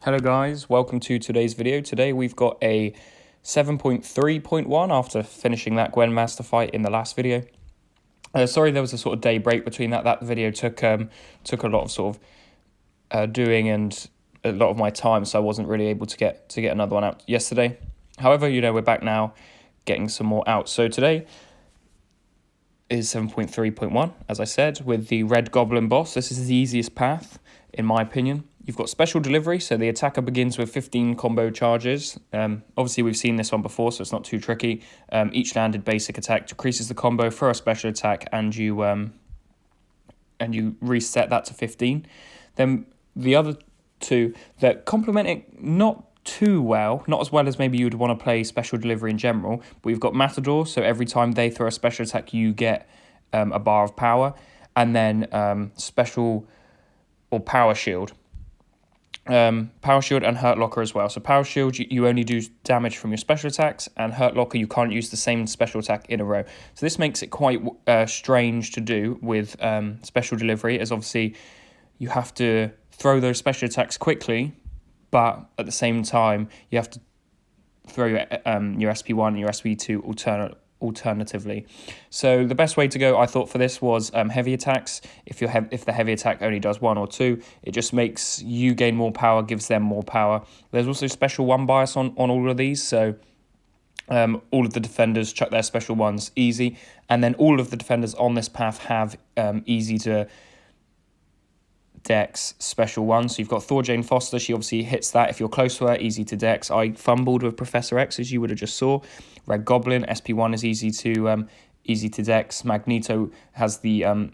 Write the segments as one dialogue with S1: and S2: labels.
S1: Hello guys, welcome to today's video. Today we've got a 7.3.1 after finishing that Gwynmaster fight in the last video. Sorry there was a sort of day break between that. That video took a lot of sort of doing and a lot of my time, so I wasn't really able to get another one out yesterday. However, we're back now getting some more out. So today is 7.3.1, as I said, with the Red Goblin boss. This is the easiest path, in my opinion. You've got special delivery, so the attacker begins with 15 combo charges. Obviously, we've seen this one before, so it's not too tricky. Each landed basic attack decreases the combo for a special attack, and you reset that to 15. Then the other two that complement it not too well, not as well as maybe you would want to play special delivery in general, but we've got Matador, so every time they throw a special attack, you get a bar of power, and then special or power shield. Power shield and hurt locker as well. So power shield, you only do damage from your special attacks, and hurt locker, you can't use the same special attack in a row. So this makes it quite strange to do with special delivery, as obviously you have to throw those special attacks quickly, but at the same time you have to throw your SP1 and your SP2 alternatively. So the best way to go, I thought, for this was heavy attacks. If the heavy attack only does 1 or 2, it just makes you gain more power, gives them more power. There's also special 1 bias on all of these, so all of the defenders chuck their special 1s easy, and then all of the defenders on this path have easy to dex special 1. So you've got Thor Jane Foster, she obviously hits that if you're close to her, easy to dex. I fumbled with Professor X, as you would have just saw. Red Goblin, SP1 is easy to dex. Magneto has the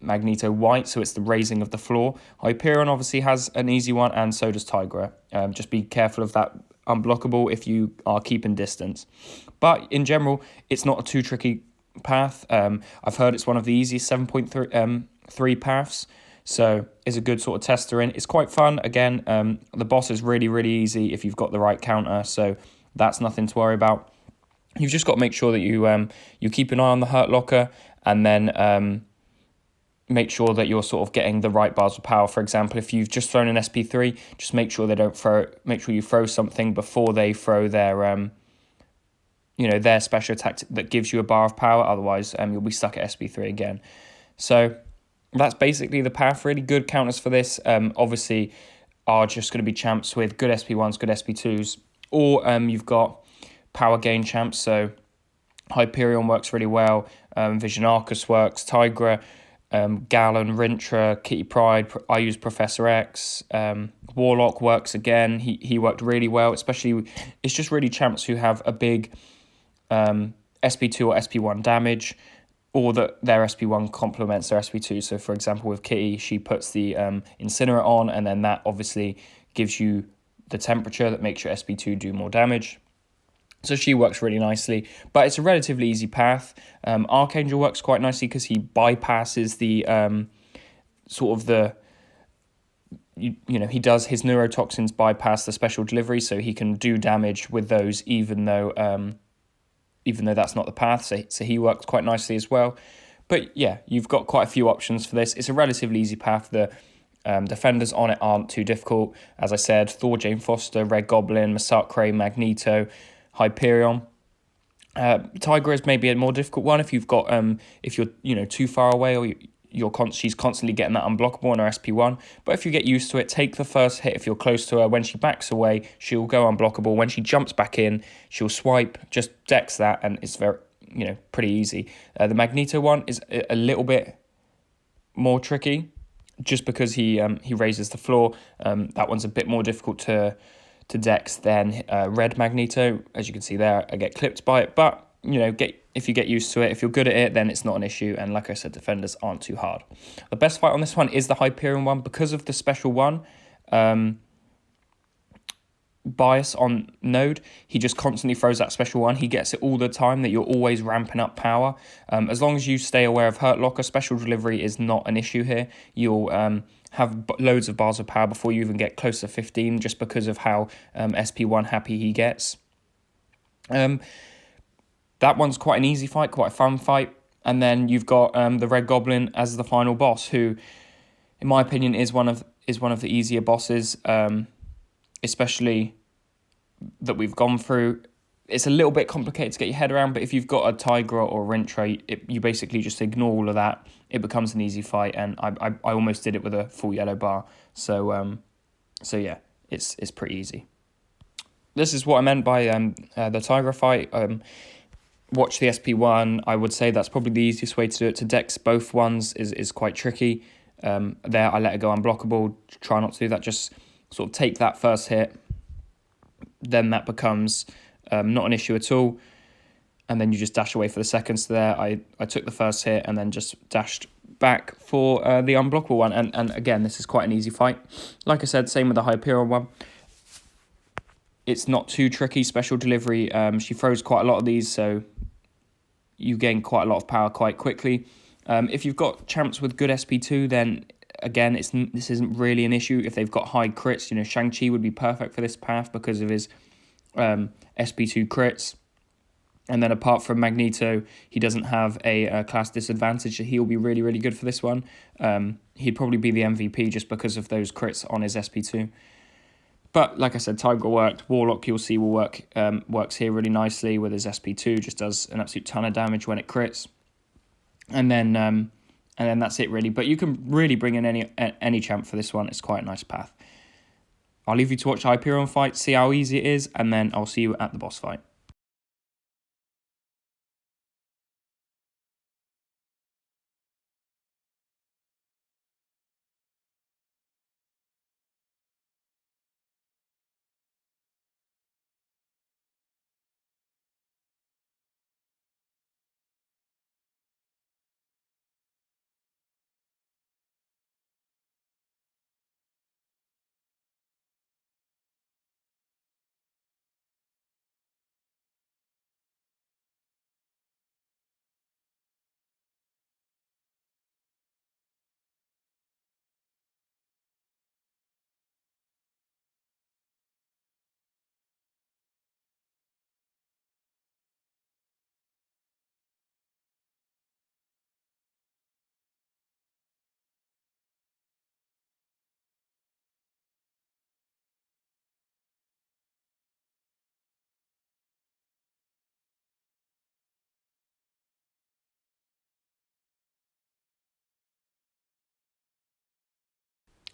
S1: Magneto White, so it's the raising of the floor. Hyperion obviously has an easy one, and so does Tigra. Just be careful of that unblockable if you are keeping distance. But in general, it's not a too tricky path. I've heard it's one of the easiest 7.3 paths. So it's a good sort of tester in. It's quite fun. Again, the boss is really, really easy if you've got the right counter. So that's nothing to worry about. You've just got to make sure that you keep an eye on the hurt locker, and then make sure that you're sort of getting the right bars of power. For example, if you've just thrown an SP3, just make sure make sure you throw something before they throw their their special attack that gives you a bar of power. Otherwise, you'll be stuck at SP3 again. So that's basically the path. Really good counters for this, obviously, are just going to be champs with good SP1s, good SP2s, or you've got power gain champs. So Hyperion works really well, Vision Arcus works, Tigra, Gallon, Rintra, Kitty Pryde. I use Professor X. Warlock works again. He worked really well, especially, it's just really champs who have a big SP2 or SP1 damage, or that their SP1 complements their SP2. So, for example, with Kitty, she puts the Incinerate on, and then that obviously gives you the temperature that makes your SP2 do more damage. So she works really nicely, but it's a relatively easy path. Archangel works quite nicely because he bypasses the he does his neurotoxins bypass the special delivery, so he can do damage with those even though that's not the path, so he works quite nicely as well. But yeah, you've got quite a few options for this. It's a relatively easy path. The defenders on it aren't too difficult. As I said, Thor Jane Foster, Red Goblin, Masakre, Magneto, Hyperion. Tigra is maybe a more difficult one if you've got if you're too far away, or she's constantly getting that unblockable on her SP1. But if you get used to it, take the first hit if you're close to her. When she backs away, she'll go unblockable. When she jumps back in, she'll swipe, just dex that, and it's very, pretty easy. The Magneto one is a little bit more tricky, just because he raises the floor. That one's a bit more difficult to dex than Red Magneto. As you can see there, I get clipped by it, but if you get used to it, if you're good at it, then it's not an issue. And like I said, defenders aren't too hard. The best fight on this one is the Hyperion one, because of the special 1 bias on Node. He just constantly throws that special 1. He gets it all the time, that you're always ramping up power. As long as you stay aware of hurt locker, special delivery is not an issue here. You'll have loads of bars of power before you even get close to 15, just because of how SP1 happy he gets. That one's quite an easy fight, quite a fun fight. And then you've got the Red Goblin as the final boss, who, in my opinion, is one of the easier bosses. especially that we've gone through. It's a little bit complicated to get your head around, but if you've got a Tiger or a Rintra, you basically just ignore all of that. It becomes an easy fight, and I almost did it with a full yellow bar. So yeah, it's pretty easy. This is what I meant by the Tiger fight. Watch the SP1. I would say that's probably the easiest way to do it. To dex both ones is quite tricky. There, I let it go unblockable. Try not to do that. Just sort of take that first hit. Then that becomes not an issue at all. And then you just dash away for the seconds. So there, I took the first hit and then just dashed back for the unblockable one. And again, this is quite an easy fight. Like I said, same with the Hyperion one. It's not too tricky. Special delivery. She throws quite a lot of these, so you gain quite a lot of power quite quickly. If you've got champs with good SP2, then again, this isn't really an issue. If they've got high crits, Shang-Chi would be perfect for this path because of his SP2 crits. And then apart from Magneto, he doesn't have a class disadvantage, so he'll be really, really good for this one. He'd probably be the MVP just because of those crits on his SP2. But like I said, Tiger worked. Warlock, you'll see, will works here really nicely with his SP2. Just does an absolute ton of damage when it crits, and then that's it really. But you can really bring in any champ for this one. It's quite a nice path. I'll leave you to watch Hyperion fight, see how easy it is, and then I'll see you at the boss fight.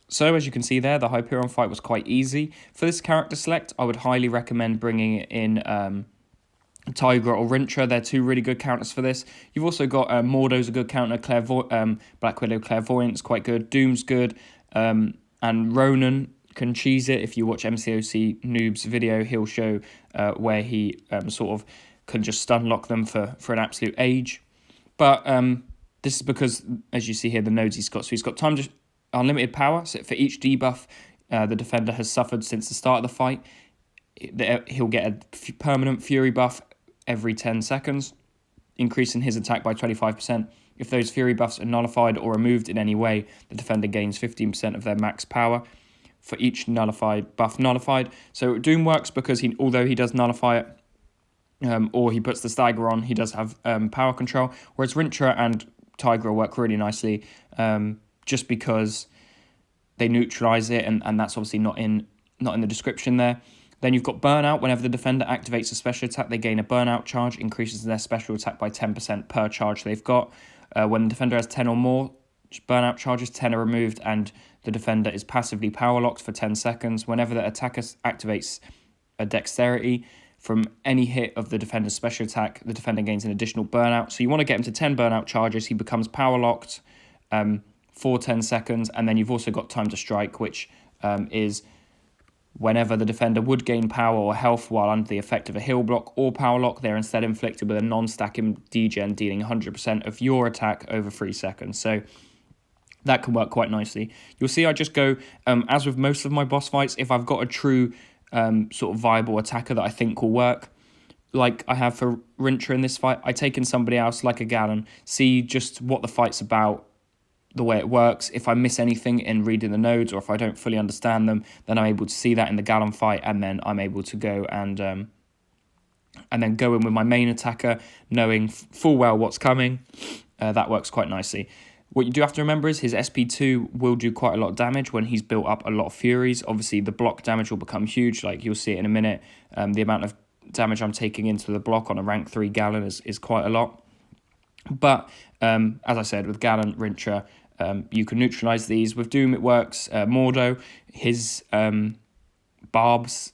S1: So as you can see there, the Hyperion fight was quite easy. For this character select, I would highly recommend bringing in Tigra or Rintra. They're two really good counters for this. You've also got Mordo's a good counter, Black Widow Clairvoyant's quite good, Doom's good, and Ronan can cheese it. If you watch MCOC Noob's video, he'll show where he sort of can just stun lock them for an absolute age. But this is because, as you see here, the nodes he's got. So he's got unlimited power. So for each debuff the defender has suffered since the start of the fight, he'll get a permanent Fury buff every 10 seconds, increasing his attack by 25%. If those Fury buffs are nullified or removed in any way, the defender gains 15% of their max power for each buff nullified. So Doom works because although he does nullify it, or he puts the stagger on, he does have power control, whereas Rintra and Tigra work really nicely just because they neutralize it, and that's obviously not in the description there. Then you've got Burnout. Whenever the defender activates a special attack, they gain a Burnout charge, increases their special attack by 10% per charge they've got. When the defender has 10 or more Burnout charges, 10 are removed, and the defender is passively power locked for 10 seconds. Whenever the attacker activates a Dexterity from any hit of the defender's special attack, the defender gains an additional Burnout. So you want to get him to 10 Burnout charges. He becomes power locked for 10 seconds, and then you've also got Time to Strike, which is whenever the defender would gain power or health while under the effect of a heal block or power lock, they're instead inflicted with a non-stacking degen, dealing 100% of your attack over 3 seconds. So that can work quite nicely. You'll see I just go, as with most of my boss fights, if I've got a true sort of viable attacker that I think will work, like I have for Rintra in this fight, I take in somebody else like a Gallon, see just what the fight's about, the way it works. If I miss anything in reading the nodes, or if I don't fully understand them, then I'm able to see that in the Gallon fight, and then I'm able to go and then go in with my main attacker, knowing full well what's coming. That works quite nicely. What you do have to remember is his SP2 will do quite a lot of damage when he's built up a lot of Furies. Obviously, the block damage will become huge, like you'll see it in a minute. The amount of damage I'm taking into the block on a rank 3 Gallon is quite a lot. But, as I said, with Gallon, Rincher, you can neutralise these. With Doom, it works. Mordo, his Barb's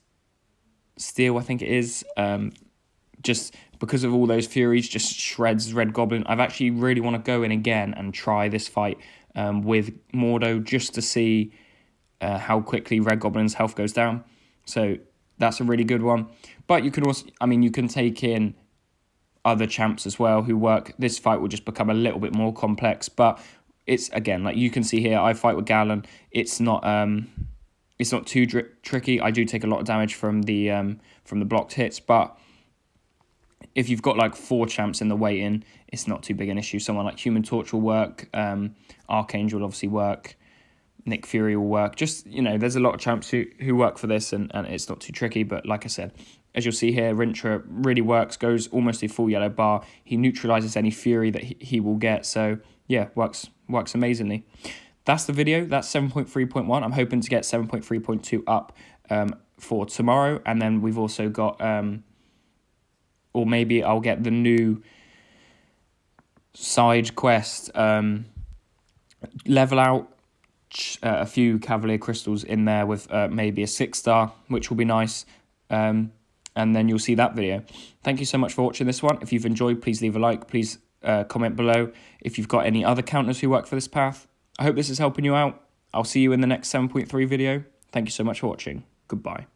S1: Steel, I think it is, just because of all those Furies, just shreds Red Goblin. I've actually really want to go in again and try this fight with Mordo just to see how quickly Red Goblin's health goes down. So that's a really good one. But you can also, I mean, you can take in other champs as well who work. This fight will just become a little bit more complex, but it's, again, like you can see here, I fight with Gallon. It's not too tricky. I do take a lot of damage from the blocked hits, but if you've got like 4 champs in the waiting, it's not too big an issue. Someone like Human Torch will work, Archangel will obviously work, Nick Fury will work. Just, you know, there's a lot of champs who work for this, and it's not too tricky. But like I said, as you'll see here, Rincher really works, goes almost a full yellow bar. He neutralizes any Fury that he will get. So yeah, works amazingly. That's the video. That's 7.3.1. I'm hoping to get 7.3.2 up for tomorrow. And then we've also got, or maybe I'll get the new side quest, level out a few Cavalier Crystals in there with maybe a 6-star, which will be nice. And then you'll see that video. Thank you so much for watching this one. If you've enjoyed, please leave a like. Please comment below if you've got any other counters who work for this path. I hope this is helping you out. I'll see you in the next 7.3 video. Thank you so much for watching. Goodbye.